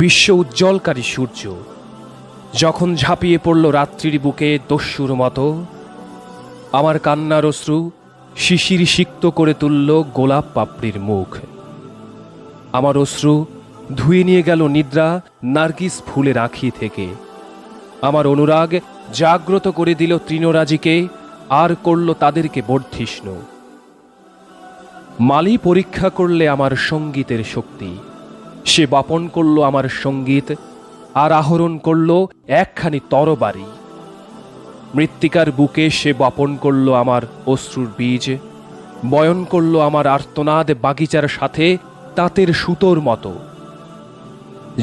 বিশ্ব উজ্জ্বলকারী সূর্য যখন ঝাঁপিয়ে পড়ল রাত্রির বুকে দস্যুর মতো, আমার কান্নার অশ্রু শিশির সিক্ত করে তুলল গোলাপ পাপড়ির মুখ। আমার অশ্রু ধুয়ে নিয়ে গেল নিদ্রা নার্গিস ফুলের আঁখি থেকে। আমার অনুরাগ জাগ্রত করে দিল তৃণরাজিকে, আর করল তাদেরকে বর্ধিষ্ণু। মালি পরীক্ষা করলে আমার সঙ্গীতের শক্তি, সে বাপন করল আমার সঙ্গীত, আর আহরণ করল একখানি তরবারি। মৃত্তিকার বুকে সে বপন করল আমার অশ্রুর বীজ, বয়ন করল আমার আর্তনাদ বাগিচার সাথে তাঁতের সুতোর মতো।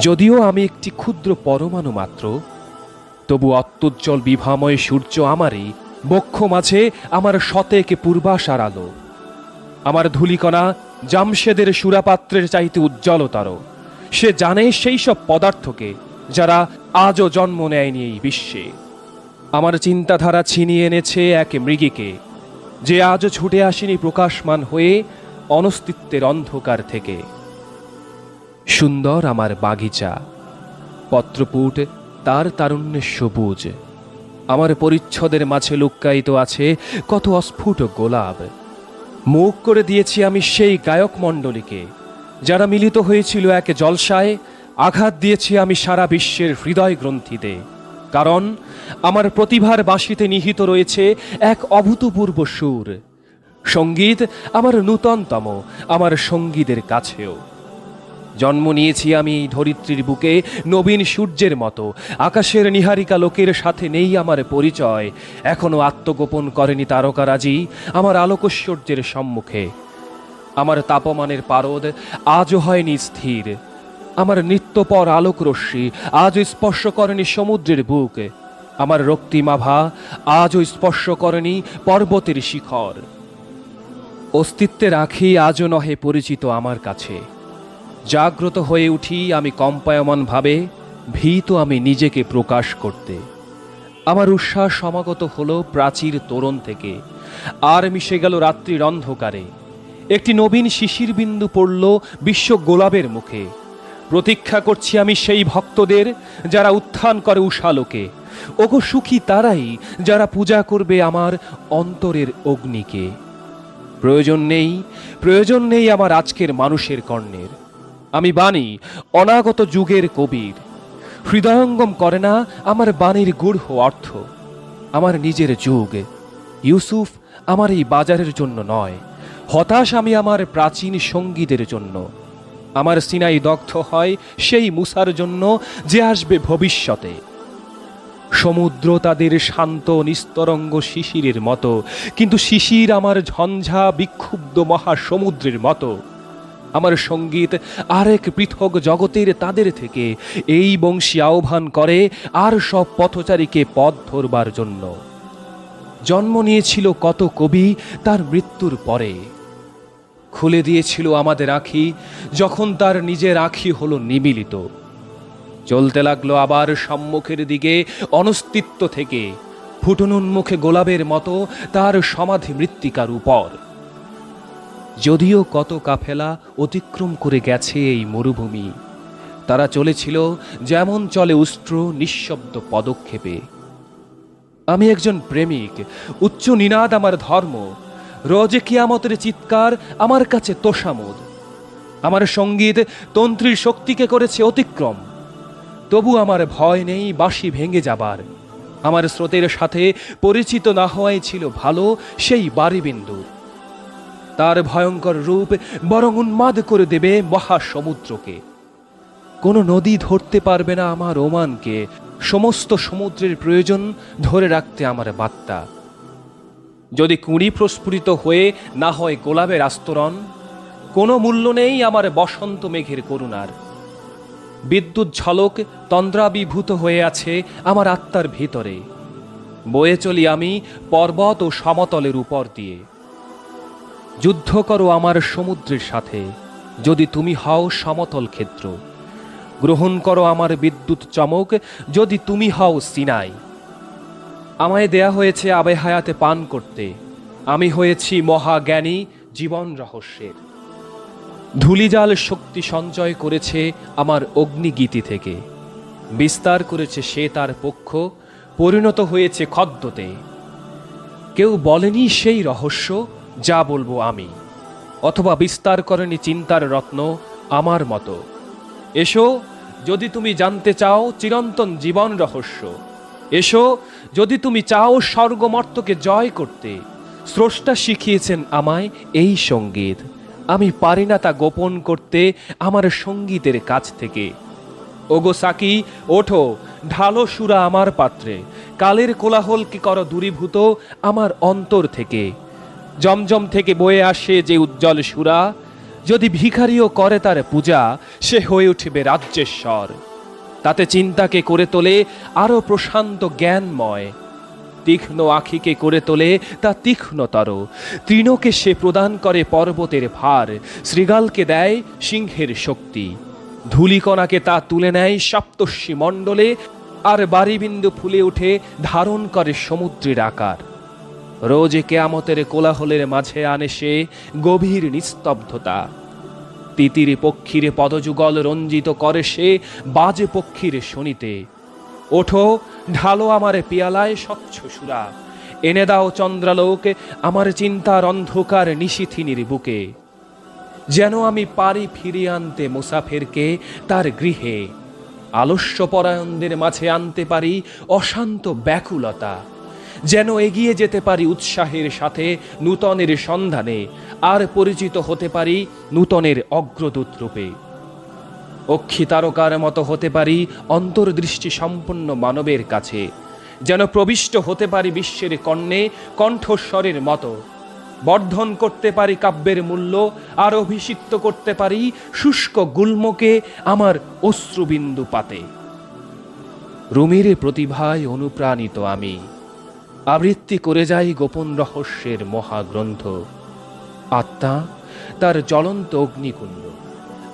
যদিও আমি একটি ক্ষুদ্র পরমাণু মাত্র, তবু অত্যুজ্জ্বল বিভাময় সূর্য আমারই বক্ষ মাঝে আমার শতেকে পূর্বাশার আলো। আমার ধূলিকণা জামশেদের সুরাপাত্রের চাইতে উজ্জ্বলতর। সে জানে সেই সব পদার্থকে যারা আজও জন্ম নেয়নি এই বিশ্বে। আমার চিন্তাধারা ছিনিয়ে এনেছে এক মৃগীকে, যে আজও ছুটে আসেনি প্রকাশমান হয়ে অনস্তিত্বের অন্ধকার থেকে। সুন্দর আমার বাগিচা, পত্রপুট তার তারুণ্যের সবুজ। আমার পরিচ্ছদের মাঝে লুক্কায়িত আছে কত অস্ফুট গোলাপ। মুখ করে দিয়েছি আমি সেই গায়ক মণ্ডলীকে যারা মিলিত হয়েছিল এক জলসায়। আঘাত দিয়েছি আমি সারা বিশ্বের হৃদয় গ্রন্থিতে, কারণ আমার প্রতিভার বাঁশিতে নিহিত রয়েছে এক অভূতপূর্ব সুর। সঙ্গীত আমার নূতনতম, আমার সঙ্গীদের কাছেও। জন্ম নিয়েছি আমি এই ধরিত্রীর বুকে নবীন সূর্যের মতো। আকাশের নিহারিকা লোকের সাথে নেই আমার পরিচয়, এখনো আত্মগোপন করেনি তারকারাজি আমার আলোকৈশ্বর্যের সম্মুখে। আমার তাপমানের পারদ আজও হয়নি স্থির, আমার নিত্যপর আলোকরশ্মি আজও স্পর্শ করেনি সমুদ্রের বুক, আমার রক্তিমাভা আজও স্পর্শ করেনি পর্বতের শিখর। অস্তিত্বের আঁখি আজও নহে পরিচিত আমার কাছে। জাগ্রত হয়ে উঠি আমি কম্পায়মান ভাবে, ভীত আমি নিজেকে প্রকাশ করতে। আমার উচ্ছ্বাস সমাগত হলো প্রাচীর তোরণ থেকে, আর মিশে গেল রাত্রির অন্ধকারে। একটি নবীন শিশির বিন্দু পড়ল বিশ্ব গোলাপের মুখে। প্রতীক্ষা করছি আমি সেই ভক্তদের যারা উত্থান করে উষালোকে। ওগো সুখী তারাই যারা পূজা করবে আমার অন্তরের অগ্নিকে। প্রয়োজন নেই আমার আজকের মানুষের কর্ণের। আমি বাণী অনাগত যুগের কবির। হৃদয়ঙ্গম করে না আমার বাণীর গূঢ় অর্থ। আমার নিজের যুগ ইউসুফ আমার এই বাজারের জন্য নয়, হতাশ আমি আমার প্রাচীন সঙ্গীদের জন্য। আমার সিনাই দগ্ধ হয় সেই মুসার জন্য যে আসবে ভবিষ্যতে। সমুদ্র তাদের শান্ত নিস্তরঙ্গ শিশিরের মতো, কিন্তু শিশির আমার ঝঞ্ঝা বিক্ষুব্ধ মহাসমুদ্রের মতো। আমার সঙ্গীত আরেক পৃথক জগতের তাদের থেকে এই বংশী আহ্বান করে আর সব পথচারীকে পথ ধরবার জন্য। জন্ম নিয়েছিল কত কবি তার মৃত্যুর পরে, খুলে দিয়েছিল আমাদের আঁখি যখন তার নিজের আঁখি হলো নিমিলিত। চলতে লাগলো আবার সম্মুখের দিকে অনস্তিত্ব থেকে, ফুটনোন্মুখে গোলাপের মতো তার সমাধি মৃত্তিকার উপর। যদিও কত কাফেলা অতিক্রম করে গেছে এই মরুভূমি, তারা চলেছিল যেমন চলে উষ্ট্র নিঃশব্দ পদক্ষেপে। আমি একজন প্রেমিক, উচ্চ নিনাদ আমার ধর্ম। রোজে কিয়ামতের চিৎকার আমার কাছে তোষামোদ। আমার সঙ্গীত তন্ত্রীর শক্তিকে করেছে অতিক্রম। তবু আমার ভয় নেই বাঁশি ভেঙে যাবার। আমার স্রোতের সাথে পরিচিত না হওয়াই ছিল ভালো সেই বারিবিন্দুর। তার ভয়ঙ্কর রূপ বরং উন্মাদ করে দেবে মহাসমুদ্রকে। কোনো নদী ধরতে পারবে না আমার ওমানকে। সমস্ত সমুদ্রের প্রয়োজন ধরে রাখতে আমার বার্তা। যদি কুঁড়ি প্রস্ফুরিত হয়ে না হয় গোলাপের আস্তরণ, কোনো মূল্য নেই আমার বসন্ত মেঘের করুণার। বিদ্যুৎ ঝলক তন্দ্রাবিভূত হয়ে আছে আমার আত্মার ভিতরে। বয়ে চলি আমি পর্বত ও সমতলের উপর দিয়ে। যুদ্ধ করো আমার সমুদ্রের সাথে যদি তুমি হও সমতল ক্ষেত্র। গ্রহণ করো আমার বিদ্যুৎ চমক যদি তুমি হও সিনাই। আমায় দেয়া হয়েছে আবে হায়াতে পান করতে, আমি হয়েছি মহাজ্ঞানী জীবন রহস্যের। ধূলিজাল শক্তি সঞ্চয় করেছে আমার অগ্নিগীতি থেকে, বিস্তার করেছে সে তার পক্ষ, পরিণত হয়েছে খদ্দতে। কেউ বলেনি সেই রহস্য যা বলবো আমি, অথবা বিস্তার করেনি চিন্তার রত্ন আমার মতো। এসো যদি তুমি জানতে চাও চিরন্তন জীবন রহস্য, এসো যদি তুমি চাও স্বর্গমর্তকে জয় করতে। স্রষ্টা শিখিয়েছেন আমায় এই সঙ্গীত, আমি পারি না তা গোপন করতে আমার সঙ্গীতের কাছ থেকে। ওগো সাকি ওঠো, ঢালো সুরা আমার পাত্রে, কালের কোলাহল কি করো দূরীভূত আমার অন্তর থেকে। জমজম থেকে বয়ে আসে যে উজ্জ্বল সুরা, যদি ভিখারিও করে তার পূজা, সে হয়ে উঠবে রাজ্যেশ্বর। তাতে চিন্তাকে করে তোলে আরো প্রশান্ত জ্ঞানময়, তীক্ষ্ণ আখিকে করে তোলে তা তীক্ষ্ণতর। তৃণকে সে প্রদান করে পর্বতের ভার, শৃগালকে দেয় সিংহের শক্তি। ধূলিকণাকে তা তুলে নেয় সপ্তর্ষি মণ্ডলে, আর বারিবিন্দু ফুলে উঠে ধারণ করে সমুদ্রের আকার। রোজ কেয়ামতের কোলাহলের মাঝে আনে সে গভীর নিস্তব্ধতা। তিতির পক্ষীর পদযুগল রঞ্জিত করে সে বাজে পক্ষীর শনিতে। ওঠো ঢালো আমার পিয়ালায় স্বচ্ছ সুরা, এনে দাও চন্দ্রালোক আমার চিন্তার অন্ধকার নিশিথিনীর বুকে। যেন আমি পারি ফিরিয়ে আনতে মুসাফিরকে তার গৃহে, আলস্যপরায়ণদের মাঝে আনতে পারি অশান্ত ব্যাকুলতা। যেন এগিয়ে যেতে পারি উৎসাহের সাথে নূতনের সন্ধানে, আর পরিচিত হতে পারি নূতনের অগ্রদূত রূপে। অক্ষী তারকার মতো হতে পারি অন্তর্দৃষ্টি সম্পন্ন মানবের কাছে, যেন প্রবিষ্ট হতে পারি বিশ্বের কর্ণে কণ্ঠস্বরের মতো। বর্ধন করতে পারি কাব্যের মূল্য, আর অভিষিক্ত করতে পারি শুষ্ক গুল্মকে আমার অশ্রুবিন্দু পাতে। রুমির প্রতিভায় অনুপ্রাণিত আমি আবৃত্তি করে যাই গোপন রহস্যের মহাগ্রন্থ। আত্মা তার জ্বলন্ত অগ্নিকুণ্ড,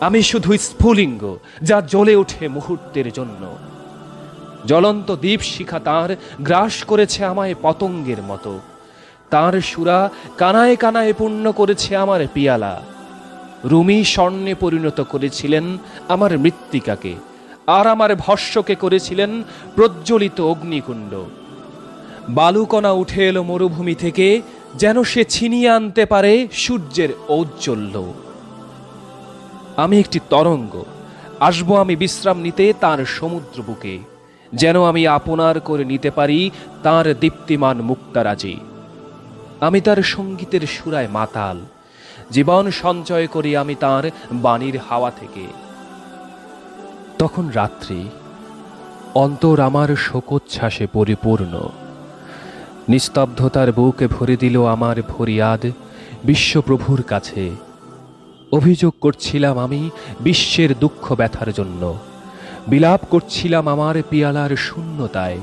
আমি শুধু স্ফুলিঙ্গ যা জ্বলে ওঠে মুহূর্তের জন্য। জ্বলন্ত দ্বীপ শিখা তাঁর গ্রাস করেছে আমায় পতঙ্গের মতো, তাঁর সুরা কানায় কানায় পূর্ণ করেছে আমার পিয়ালা। রুমি স্বর্ণে পরিণত করেছিলেন আমার মৃত্তিকাকে, আর আমার ভস্যকে করেছিলেন প্রজ্বলিত অগ্নিকুণ্ড। বালুকণা উঠে এলো মরুভূমি থেকে, যেন সে ছিনিয়ে আনতে পারে সূর্যের ঔজ্জ্বল্য। আমি একটি তরঙ্গ, আসবো আমি বিশ্রাম নিতে তার সমুদ্র বুকে, যেন আমি আপনার করে নিতে পারি তার দীপ্তিমান মুক্তারাজি। আমি তার সঙ্গীতের সুরায় মাতাল, জীবন সঞ্চয় করি আমি তার বাণীর হাওয়া থেকে। তখন রাত্রি, অন্তর আমার শোকোচ্ছ্বাসে পরিপূর্ণ। নিস্তব্ধতার বুকে ভরে দিল আমার ফরিয়াদ বিশ্বপ্রভুর কাছে। অভিযোগ করছিলাম আমি বিশ্বের দুঃখ ব্যথার জন্য, বিলাপ করছিলাম আমার পিয়ালার শূন্যতায়।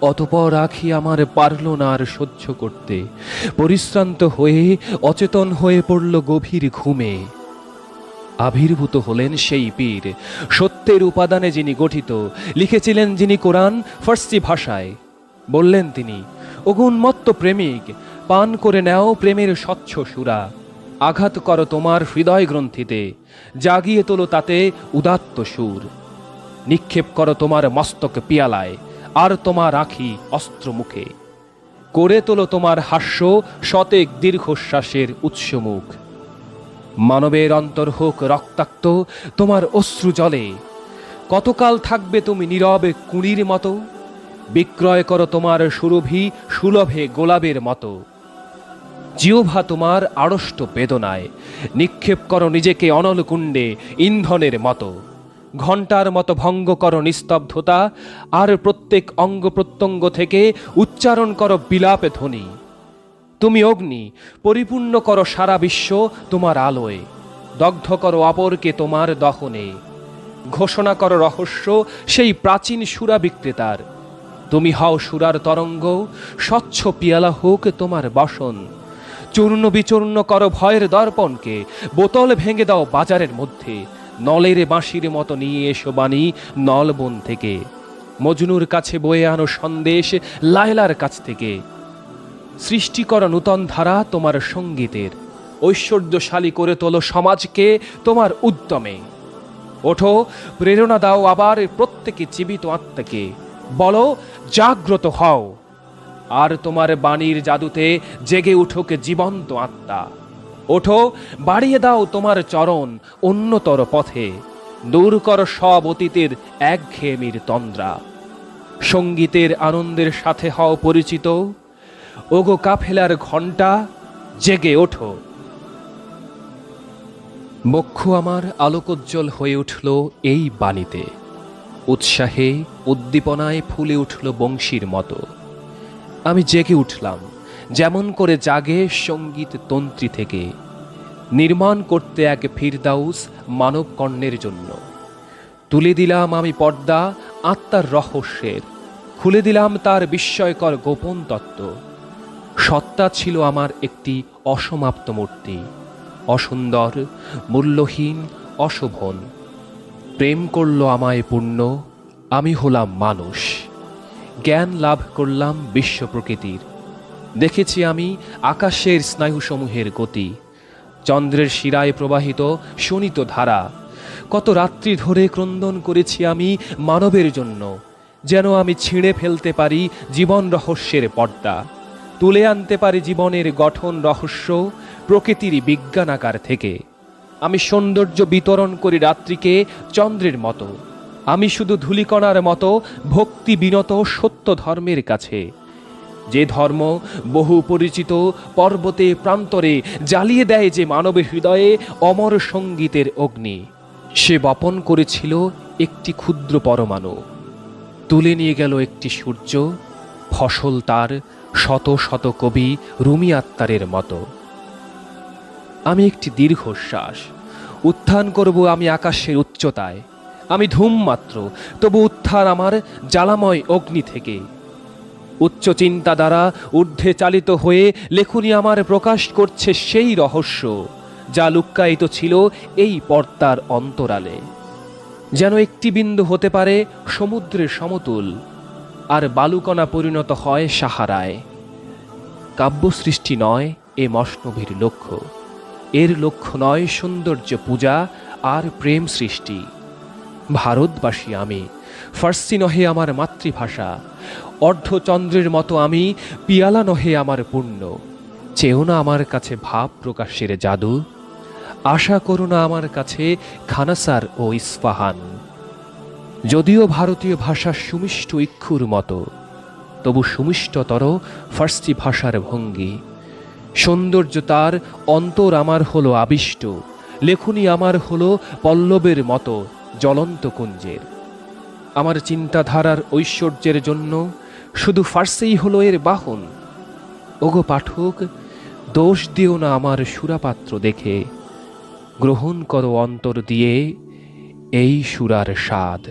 অতপর আখি আমার পারল না আর সহ্য করতে, পরিশ্রান্ত হয়ে অচেতন হয়ে পড়ল গভীর ঘুমে। আবির্ভূত হলেন সেই পীর, সত্যের উপাদানে যিনি গঠিত, লিখেছিলেন যিনি কোরআন ফার্সি ভাষায়। বললেন তিনি, ওগো উন্মত্ত প্রেমিক, পান করে নাও প্রেমের স্বচ্ছ সুরা। আঘাত করো তোমার হৃদয় গ্রন্থিতে, জাগিয়ে তোলো তাতে উদাত্ত সুর। নিক্ষেপ করো তোমার মস্তক পিয়ালায়, আর তোমার আখি অস্ত্র মুখে। করে তোলো তোমার হাস্য শতেক দীর্ঘশ্বাসের উৎসমুখ। মানবের অন্তর হোক রক্তাক্ত তোমার অশ্রু জলে। কতকাল থাকবে তুমি নীরবে কুঁড়ির মতো? বিক্রয় করো তোমার সুরভি সুলভে গোলাপের মতো। জিহ্বা তোমার আড়ষ্ট বেদনায়, নিক্ষেপ করো নিজেকে অনল কুণ্ডে ইন্ধনের মতো। ঘণ্টার মতো ভঙ্গ করো নিস্তব্ধতা, আর প্রত্যেক অঙ্গ প্রত্যঙ্গ থেকে উচ্চারণ করো বিলাপে ধ্বনি। তুমি অগ্নি, পরিপূর্ণ করো সারা বিশ্ব তোমার আলোয়। দগ্ধ করো অপরকে তোমার দহনে। ঘোষণা করো রহস্য সেই প্রাচীন সুরা বিক্রেতার। তুমি হও সুরার তরঙ্গ, স্বচ্ছ পিয়ালা হোক তোমার বাসন। চূর্ণ বিচূর্ণ করো ভয়ের দর্পণকে, বোতল ভেঙে দাও বাজারের মধ্যে। নলের বাঁশির মতো নিয়ে এসো বাণী নলবন থেকে। মজনুর কাছে বয়ে আনো সন্দেশ লায়লার কাছ থেকে। সৃষ্টি করো নূতন ধারা তোমার সঙ্গীতের, ঐশ্বর্যশালী করে তোলো সমাজকে তোমার উদ্যমে। ওঠো, প্রেরণা দাও আবার প্রত্যেকে জীবিত আত্মাকে, বলো জাগ্রত হও। আর তোমার বাণীর জাদুতে জেগে উঠুক জীবন্ত আত্মা। ওঠো, বাড়িয়ে দাও তোমার চরণ উন্নতর পথে, দূর কর সব অতীতের একঘেয়েমির তন্দ্রা। সঙ্গীতের আনন্দের সাথে হও পরিচিত, ওগো কাফেলার ঘণ্টা জেগে ওঠো। বক্ষ আমার আলোকোজ্জ্বল হয়ে উঠল এই বাণীতে, উৎসাহে উদ্দীপনায় ফুলে উঠল বংশীর মতো। আমি জেগে উঠলাম যেমন করে জাগে সঙ্গীত তন্ত্রী থেকে, নির্মাণ করতে এক ফিরদাউস মানব কর্ণের জন্য। তুলে দিলাম আমি পর্দা আত্মার রহস্যের, খুলে দিলাম তার বিস্ময়কর গোপন তত্ত্ব। সত্তা ছিল আমার একটি অসমাপ্ত মূর্তি, অসুন্দর, মূল্যহীন, অশোভন। প্রেম করল আমায় পূর্ণ, আমি হলাম মানুষ। জ্ঞান লাভ করলাম বিশ্ব প্রকৃতির, দেখেছি আমি আকাশের স্নায়ুসমূহের গতি, চন্দ্রের শিরায় প্রবাহিত শোণিত ধারা। কত রাত্রি ধরে ক্রন্দন করেছি আমি মানবের জন্য, যেন আমি ছিঁড়ে ফেলতে পারি জীবন রহস্যের পর্দা, তুলে আনতে পারি জীবনের গঠন রহস্য প্রকৃতির বিজ্ঞানাকার থেকে। আমি সৌন্দর্য বিতরণ করি রাত্রিকে চন্দ্রের মতো, আমি শুধু ধূলিকণার মতো ভক্তি বিনত সত্য ধর্মের কাছে, যে ধর্ম বহু পরিচিত পর্বতে প্রান্তরে জ্বালিয়ে দেয় যে মানবের হৃদয়ে অমর সঙ্গীতের অগ্নি। সে বপন করেছিল একটি ক্ষুদ্র পরমাণু, তুলে নিয়ে গেল একটি সূর্য, ফসল তার শত শত কবি রুমি আত্মারের মতো। আমি একটি দীর্ঘশ্বাস, উত্থান করব আমি আকাশের উচ্চতায়। আমি ধূম মাত্র, তবু উত্থান আমার জ্বালাময় অগ্নি থেকে। উচ্চ চিন্তা দ্বারা ঊর্ধ্বে চালিত হয়ে লেখনী আমার প্রকাশ করছে সেই রহস্য যা লুক্কায়িত ছিল এই পর্দার অন্তরালে। যেন একটি বিন্দু হতে পারে সমুদ্রের সমতুল, আর বালুকণা পরিণত হয় সাহারায়। কাব্য সৃষ্টি নয় এ মসনভীর লক্ষ্য, এর লক্ষ্য নয় সৌন্দর্য পূজা আর প্রেম সৃষ্টি। ভারতবাসী আমি, ফার্সি নহে আমার মাতৃভাষা। অর্ধচন্দ্রের মতো আমি, পিয়ালা নহে আমার পূর্ণ। চেও না আমার কাছে ভাব প্রকাশের জাদু, আশা করো না আমার কাছে খানাসার ও ইস্পাহান। যদিও ভারতীয় ভাষা সুমিষ্ট ইক্ষুর মতো, তবু সুমিষ্টতর ফার্সি ভাষার ভঙ্গি। সৌন্দর্য তার অন্তর আমার হলো আবিষ্ট, লেখনী আমার হলো পল্লবের মতো জ্বলন্ত কুঞ্জের। আমার চিন্তাধারার ঐশ্বর্যের জন্য শুধু ফার্সিই হলো এর বাহন। ওগো পাঠক, দোষ দিও না আমার সুরাপাত্র দেখে, গ্রহণ করো অন্তর দিয়ে এই সুরার স্বাদ।